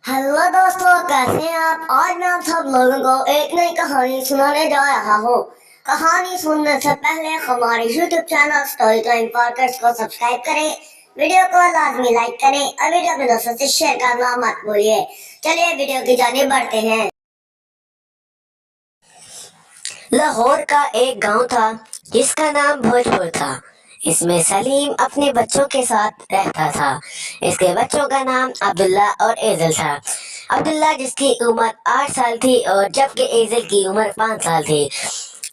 Hello दोस्तों, कैसे हैं आप। आज मैं आप सब लोगों को एक नई कहानी सुनाने जा रहा हूँ। कहानी सुनने से पहले हमारे YouTube channel story time podcast को सब्सक्राइब करें, वीडियो को लाजमी लाइक करें और वीडियो अपने दोस्तों से शेयर करना मत भूलिए। चलिए वीडियो की जानिब बढ़ते हैं। लाहौर का एक गांव था जिसका नाम भोजपुर था। इसमें सलीम अपने बच्चों के साथ रहता था। इसके बच्चों का नाम अब्दुल्ला और एजल था। अब्दुल्ला जिसकी उम्र 8 साल थी और जबकि एजल की उम्र 5 साल थी।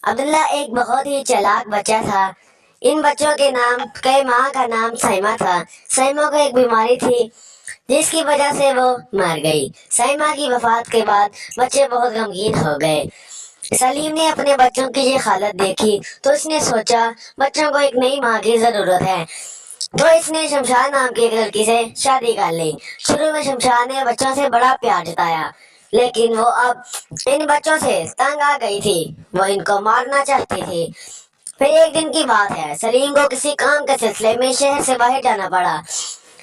अब्दुल्ला एक बहुत ही चालाक बच्चा था। इन बच्चों के नाम कई माँ का नाम सैमा था। सैमा को एक बीमारी थी जिसकी वजह से वो मर गई। सैमा की वफात के बाद बच्चे बहुत गमगीन हो गए। सलीम ने अपने बच्चों की ये हालत देखी तो इसने सोचा बच्चों को एक नई माँ की जरूरत है। तो इसने शमशाद नाम की एक लड़की से शादी कर ली। शुरू में शमशाद ने बच्चों से बड़ा प्यार जताया, लेकिन वो अब इन बच्चों से तंग आ गई थी। वो इनको मारना चाहती थी। फिर एक दिन की बात है, सलीम को किसी काम के सिलसिले में शहर से बाहर जाना पड़ा।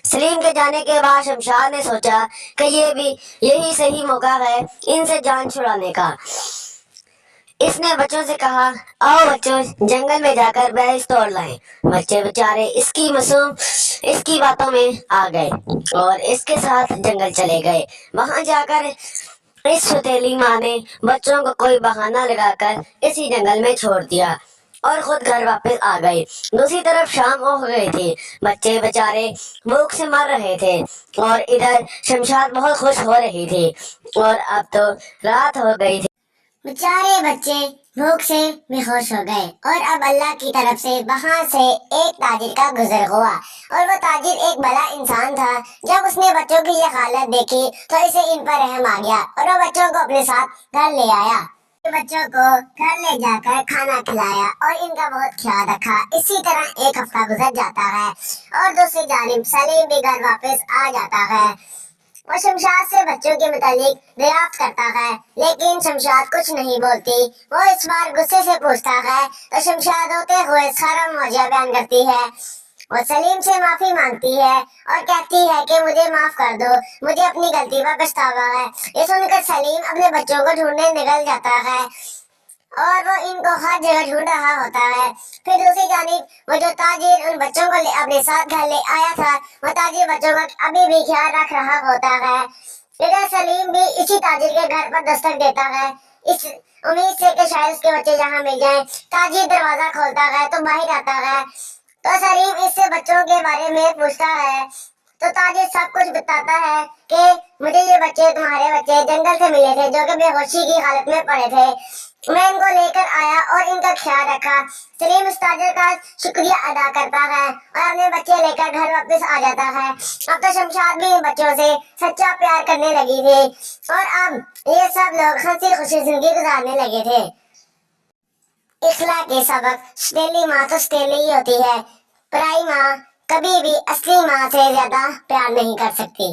सलीम के जाने के बाद शमशाद ने सोचा कि ये भी यही सही मौका है इनसे जान छुड़ाने का। इसने बच्चों से कहा, आओ बच्चों, जंगल में जाकर बैरिस तोड़ लाएं। बच्चे बेचारे इसकी बातों में आ गए और इसके साथ जंगल चले गए। वहां जाकर इस सौतेली माँ ने बच्चों को कोई बहाना लगाकर इसी जंगल में छोड़ दिया और खुद घर वापस आ गई। दूसरी तरफ शाम हो गई थी। बच्चे बेचारे भूख से मर रहे थे और इधर शमशाद बहुत खुश हो रही थी और अब तो रात हो गई थी। बेचारे बच्चे भूख से बेहोश हो गए और अब अल्लाह की तरफ से वहां से एक ताजिर का गुजर हुआ और वो ताजिर एक भला इंसान था। जब उसने बच्चों की ये हालत देखी तो इसे इन पर रहम आ गया और वो बच्चों को अपने साथ घर ले आया। बच्चों को घर ले जाकर खाना खिलाया और इनका बहुत ख्याल रखा। इसी तरह एक हफ्ता गुजर जाता है और दूसरी जानिब सलीम भी घर वापस आ जाता है। वो शमशाद से बच्चों के मुतालिक दरियाफ्त करता है, लेकिन शमशाद कुछ नहीं बोलती। वो इस बार गुस्से से पूछता है तो शमशाद होते हुए सारा मौजूद बयान करती है। वो सलीम से माफी मांगती है और कहती है कि मुझे माफ कर दो, मुझे अपनी गलती पर पछतावा है। ये सुनकर सलीम अपने बच्चों को ढूंढने निकल जाता है और वो इनको हर जगह ढूंढ रहा होता है। फिर दूसरी जानिब वो जो ताजिर उन बच्चों को अपने साथ घर ले आया था, वो ताजिर बच्चों का अभी भी ख्याल रख रहा होता है। इधर सलीम भी इसी ताजिर के घर पर दस्तक देता है, इस उम्मीद से कि शायद उसके बच्चे यहाँ मिल जाएं। ताजिर दरवाजा खोलता है तो बाहर आता है। तो सलीम इससे बच्चों के बारे में पूछता है तो ताजिर सब कुछ बताता है कि मुझे ये बच्चे तुम्हारे बच्चे जंगल से मिले थे जो कि बेहोशी की हालत में पड़े थे। मैं इनको लेकर आया और इनका ख्याल रखा। सलीम उस ताजिर का शुक्रिया अदा करता है और अपने बच्चे लेकर घर वापस आ जाता है। अब तो शमशाद भी इन बच्चों से सच्चा प्यार करने लगी थी और अब ये सब लोग हंसी खुशी जिंदगी गुजारने लगे थे। इखला के सबक, सौतेली माँ तो सौतेली ही होती है, पराई माँ कभी भी असली माँ से ज्यादा प्यार नहीं कर सकती।